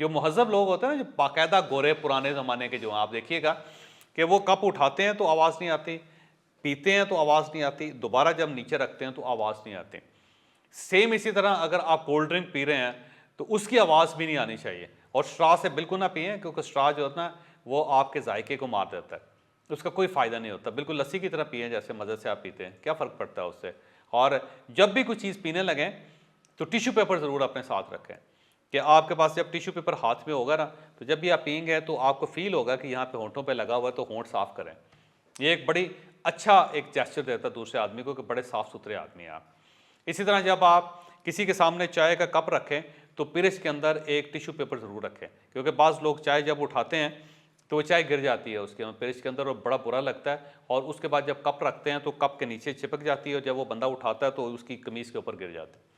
जो मुहज़्ज़ब लोग होते हैं ना, जो बाकायदा गोरे पुराने ज़माने के, जो आप देखिएगा कि वो कप उठाते हैं तो आवाज़ नहीं आती, पीते हैं तो आवाज़ नहीं आती, दोबारा जब नीचे रखते हैं तो आवाज़ नहीं आती। सेम इसी तरह अगर आप कोल्ड ड्रिंक पी रहे हैं तो उसकी आवाज़ भी नहीं आनी चाहिए, और स्ट्रॉ से बिल्कुल ना पिएँ, क्योंकि स्ट्रॉ जो होता है वो आपके जायके को मार देता है, उसका कोई फ़ायदा नहीं होता। बिल्कुल लस्सी की तरह पिएँ जैसे मज़े से आप पीते हैं, क्या फ़र्क पड़ता है उससे। और जब भी कोई चीज़ पीने लगें तो टिश्यू पेपर ज़रूर अपने साथ रखें, कि आपके पास जब टिश्यू पेपर हाथ में होगा ना, तो जब भी आप पिएँगे तो आपको फ़ील होगा कि यहाँ पे होंठों पे लगा हुआ है, तो होंठ साफ़ करें। ये एक बड़ी अच्छा एक जेस्चर देता है दूसरे आदमी को कि बड़े साफ़-सुथरे आदमी हैं आप। इसी तरह जब आप किसी के सामने चाय का कप रखें तो पिरिच के अंदर एक टिश्यू पेपर ज़रूर रखें, क्योंकि बाज़ लोग चाय जब उठाते हैं तो वो चाय गिर जाती है उसके पिरिच के अंदर, और बड़ा बुरा लगता है, और उसके बाद जब कप रखते हैं तो कप के नीचे चिपक जाती है, और जब वो बंदा उठाता है तो उसकी कमीज़ के ऊपर गिर जाती है।